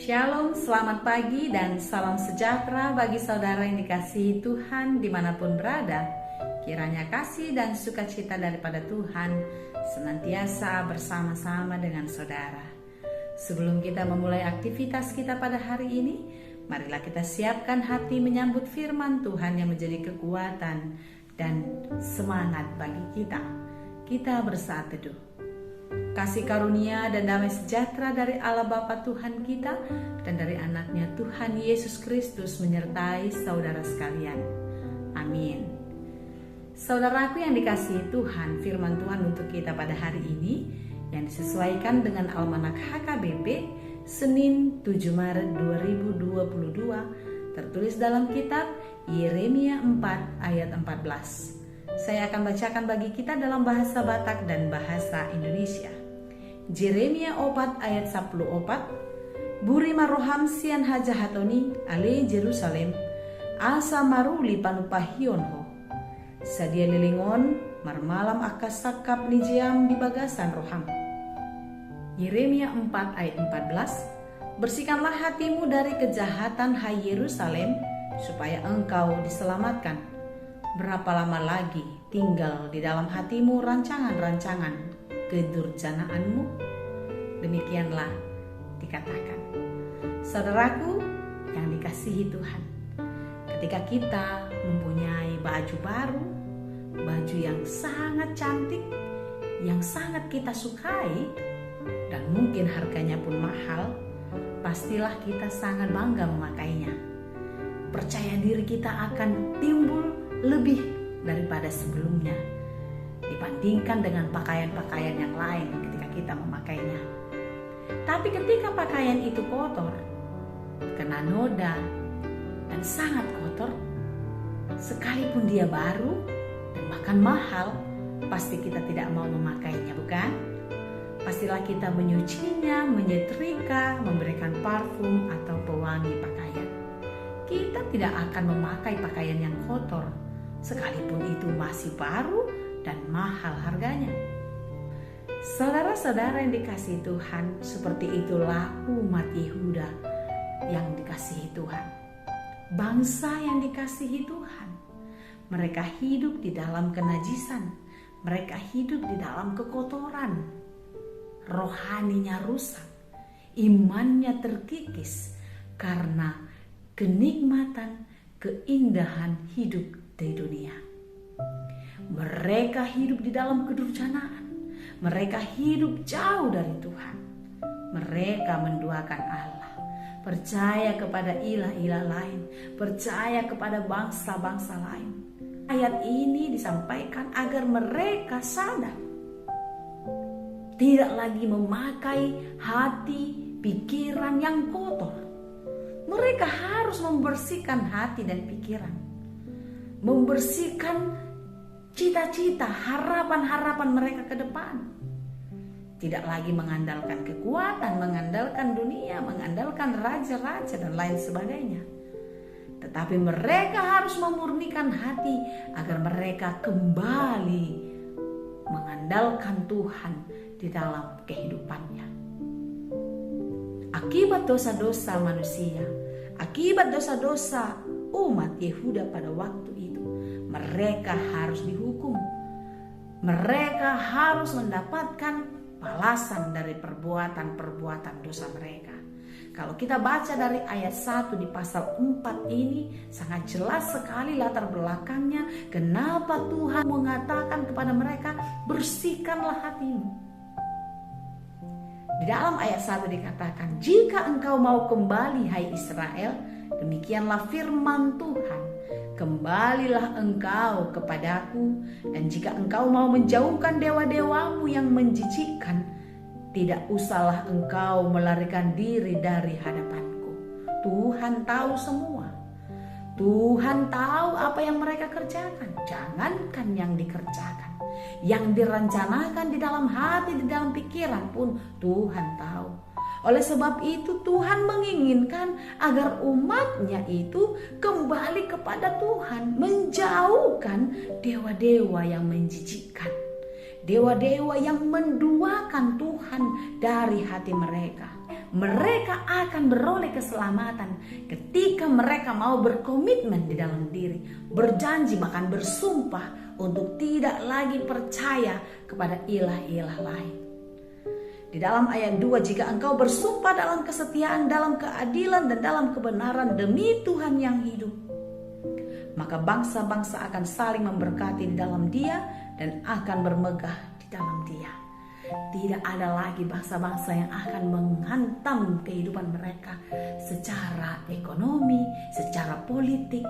Shalom, selamat pagi dan salam sejahtera bagi saudara yang dikasihi Tuhan dimanapun berada. Kiranya kasih dan sukacita daripada Tuhan senantiasa bersama-sama dengan saudara. Sebelum kita memulai aktivitas kita pada hari ini, marilah kita siapkan hati menyambut firman Tuhan yang menjadi kekuatan dan semangat bagi kita. Kita bersaat teduh. Kasih karunia dan damai sejahtera dari Allah Bapa Tuhan kita dan dari anaknya Tuhan Yesus Kristus menyertai saudara sekalian. Amin. Saudaraku yang dikasihi Tuhan, firman Tuhan untuk kita pada hari ini yang disesuaikan dengan Almanak HKBP Senin 7 Maret 2022 tertulis dalam kitab Yeremia 4 ayat 14. Saya akan bacakan bagi kita dalam bahasa Batak dan bahasa Indonesia. Yeremia 4 ayat 14. Buri maroham sian haja hatoni ale Jerusalem asa maruli panupahion ho. Sadia lilingon marmalam akas sakap nijiam di bagasan roham. Yeremia 4 ayat 14. Bersihkanlah hatimu dari kejahatan hai Yerusalem supaya engkau diselamatkan. Berapa lama lagi tinggal di dalam hatimu rancangan-rancangan kedurjanaanmu? Demikianlah dikatakan. Saudaraku yang dikasihi Tuhan, ketika kita mempunyai baju baru, baju yang sangat cantik, yang sangat kita sukai, dan mungkin harganya pun mahal, pastilah kita sangat bangga memakainya. Percaya diri kita akan timbul lebih daripada sebelumnya dibandingkan dengan pakaian-pakaian yang lain ketika kita memakainya. Tapi ketika pakaian itu kotor, kena noda dan sangat kotor, sekalipun dia baru dan bahkan mahal, pasti kita tidak mau memakainya, bukan? Pastilah kita menyucinya, menyetrika, memberikan parfum atau pewangi pakaian. Kita tidak akan memakai pakaian yang kotor, sekalipun itu masih baru dan mahal harganya. Saudara-saudara yang dikasihi Tuhan, seperti itulah umat Yehuda yang dikasihi Tuhan. Bangsa yang dikasihi Tuhan. Mereka hidup di dalam kenajisan. Mereka hidup di dalam kekotoran. Rohaninya rusak. Imannya terkikis karena kenikmatan, keindahan hidup di dunia. Mereka hidup di dalam kedurjanaan. Mereka hidup jauh dari Tuhan. Mereka menduakan Allah, percaya kepada ilah-ilah lain, percaya kepada bangsa-bangsa lain. Ayat ini disampaikan agar mereka sadar, tidak lagi memakai hati, pikiran yang kotor. Mereka harus membersihkan hati dan pikiran, membersihkan cita-cita, harapan-harapan mereka ke depan. Tidak lagi mengandalkan kekuatan, mengandalkan dunia, mengandalkan raja-raja dan lain sebagainya. Tetapi mereka harus memurnikan hati agar mereka kembali mengandalkan Tuhan di dalam kehidupannya. Akibat dosa-dosa manusia, akibat dosa-dosa umat Yehuda pada waktu itu, mereka harus dihukum. Mereka harus mendapatkan balasan dari perbuatan-perbuatan dosa mereka. Kalau kita baca dari ayat 1 di pasal 4 ini, sangat jelas sekali latar belakangnya kenapa Tuhan mengatakan kepada mereka, bersihkanlah hatimu. Di dalam ayat 1 dikatakan, jika engkau mau kembali hai Israel, demikianlah firman Tuhan, kembalilah engkau kepadaku, dan jika engkau mau menjauhkan dewa-dewamu yang menjijikkan, tidak usahlah engkau melarikan diri dari hadapanku. Tuhan tahu semua. Tuhan tahu apa yang mereka kerjakan. Jangankan yang dikerjakan, yang direncanakan di dalam hati, di dalam pikiran pun Tuhan tahu. Oleh sebab itu Tuhan menginginkan agar umatnya itu kembali kepada Tuhan, menjauhkan dewa-dewa yang menjijikkan, dewa-dewa yang menduakan Tuhan dari hati mereka. mereka akan beroleh keselamatan ketika mereka mau berkomitmen di dalam diri, berjanji bahkan bersumpah untuk tidak lagi percaya kepada ilah-ilah lain. Di dalam ayat 2, jika engkau bersumpah dalam kesetiaan, dalam keadilan dan dalam kebenaran demi Tuhan yang hidup, maka bangsa-bangsa akan saling memberkati di dalam Dia dan akan bermegah di dalam Dia. Tidak ada lagi bangsa-bangsa yang akan menghantam kehidupan mereka secara ekonomi, secara politik.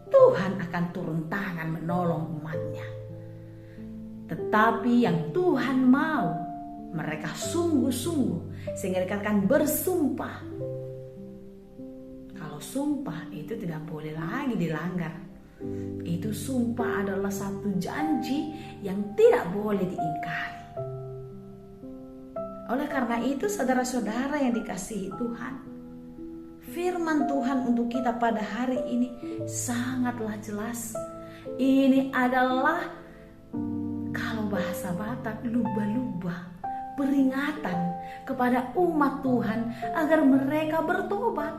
Tuhan akan turun tangan menolong umatnya. Tetapi yang Tuhan mau, mereka sungguh-sungguh, sehingga dikatakan bersumpah. Kalau sumpah itu tidak boleh lagi dilanggar. Itu sumpah adalah satu janji yang tidak boleh diingkari. Oleh karena itu, saudara-saudara yang dikasihi Tuhan, firman Tuhan untuk kita pada hari ini sangatlah jelas. Ini adalah, kalau bahasa Batak, lubah-lubah peringatan kepada umat Tuhan agar mereka bertobat,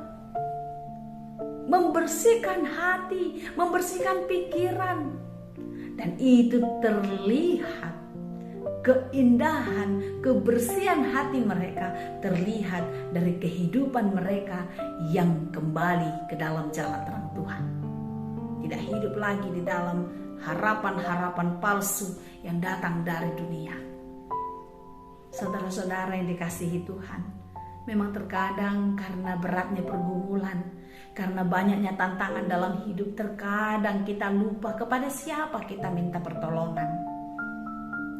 membersihkan hati, membersihkan pikiran. Dan itu terlihat, keindahan, kebersihan hati mereka terlihat dari kehidupan mereka yang kembali ke dalam jalan terang Tuhan. Tidak hidup lagi di dalam harapan-harapan palsu yang datang dari dunia. Saudara-saudara yang dikasihi Tuhan, memang terkadang karena beratnya pergumulan, karena banyaknya tantangan dalam hidup, terkadang kita lupa kepada siapa kita minta pertolongan.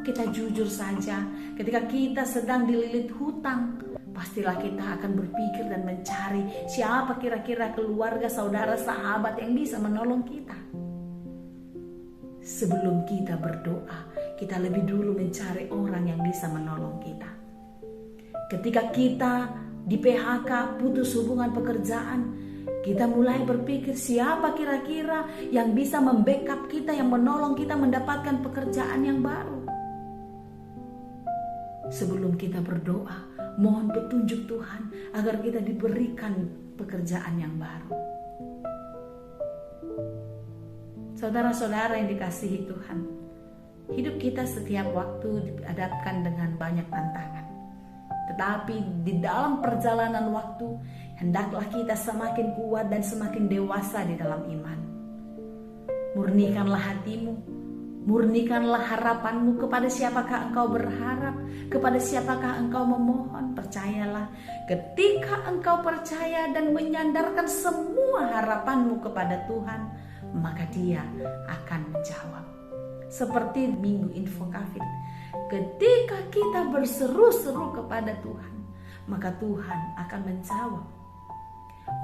Kita jujur saja, ketika kita sedang dililit hutang, pastilah kita akan berpikir dan mencari siapa kira-kira keluarga, saudara, sahabat yang bisa menolong kita. Sebelum kita berdoa, kita lebih dulu mencari orang yang bisa menolong kita. Ketika kita di PHK, putus hubungan pekerjaan, kita mulai berpikir siapa kira-kira yang bisa membackup kita, yang menolong kita mendapatkan pekerjaan yang baru. Sebelum kita berdoa, mohon petunjuk Tuhan agar kita diberikan pekerjaan yang baru. Saudara-saudara yang dikasihi Tuhan, hidup kita setiap waktu dihadapkan dengan banyak tantangan. Tetapi di dalam perjalanan waktu, hendaklah kita semakin kuat dan semakin dewasa di dalam iman. Murnikanlah hatimu, murnikanlah harapanmu. Kepada siapakah engkau berharap? Kepada siapakah engkau memohon? Percayalah, ketika engkau percaya dan menyandarkan semua harapanmu kepada Tuhan, maka Dia akan menjawab. Seperti Minggu Info Covid, ketika kita berseru-seru kepada Tuhan, maka Tuhan akan menjawab.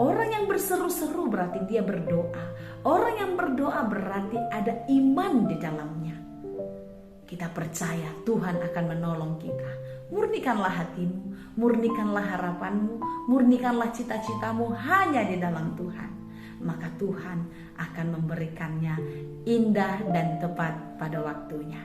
Orang yang berseru-seru berarti dia berdoa. Orang yang berdoa berarti ada iman di dalamnya. Kita percaya Tuhan akan menolong kita. Murnikanlah hatimu, murnikanlah harapanmu, murnikanlah cita-citamu hanya di dalam Tuhan. Maka Tuhan akan memberikannya indah dan tepat pada waktunya.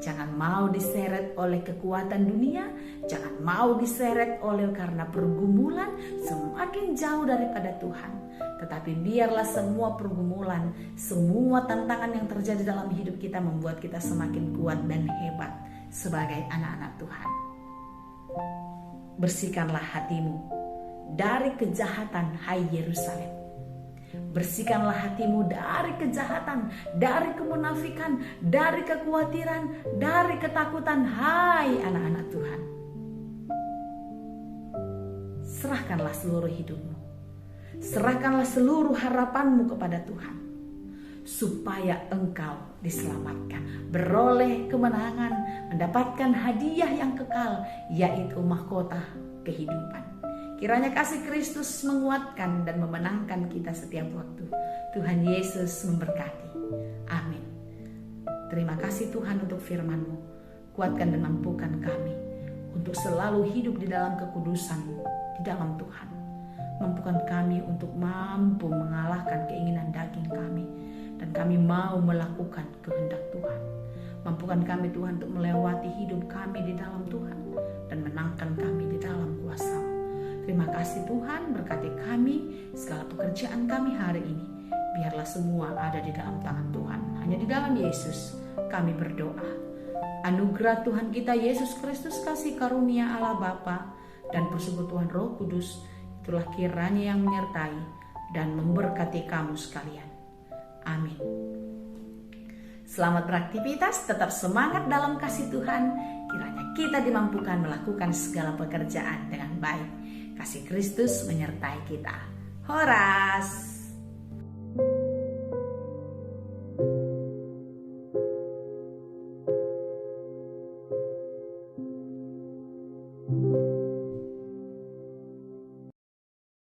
Jangan mau diseret oleh kekuatan dunia, jangan mau diseret oleh karena pergumulan semakin jauh daripada Tuhan. Tetapi biarlah semua pergumulan, semua tantangan yang terjadi dalam hidup kita membuat kita semakin kuat dan hebat sebagai anak-anak Tuhan. Bersihkanlah hatimu dari kejahatan, hai Yerusalem. Bersihkanlah hatimu dari kejahatan, dari kemunafikan, dari kekhawatiran, dari ketakutan, hai anak-anak Tuhan. Serahkanlah seluruh hidupmu, serahkanlah seluruh harapanmu kepada Tuhan, supaya engkau diselamatkan, beroleh kemenangan, mendapatkan hadiah yang kekal, yaitu mahkota kehidupan. Kiranya kasih Kristus menguatkan dan memenangkan kita setiap waktu. Tuhan Yesus memberkati. Amin. Terima kasih Tuhan untuk firman-Mu. Kuatkan dan mampukan kami untuk selalu hidup di dalam kekudusan, di dalam Tuhan. Mampukan kami untuk mampu mengalahkan keinginan daging kami. Dan kami mau melakukan kehendak Tuhan. Mampukan kami Tuhan untuk melewati hidup kami di dalam Tuhan. dan menangkan kami di dalam kuasa-Mu. Terima kasih Tuhan, berkati kami, segala pekerjaan kami hari ini. Biarlah semua ada di dalam tangan Tuhan. Hanya di dalam Yesus kami berdoa. Anugerah Tuhan kita Yesus Kristus, kasih karunia Allah Bapa dan persekutuan Roh Kudus, itulah kiranya yang menyertai dan memberkati kamu sekalian. Amin. Selamat beraktivitas, tetap semangat dalam kasih Tuhan. Kiranya kita dimampukan melakukan segala pekerjaan dengan baik. Kasih Kristus menyertai kita. Horas.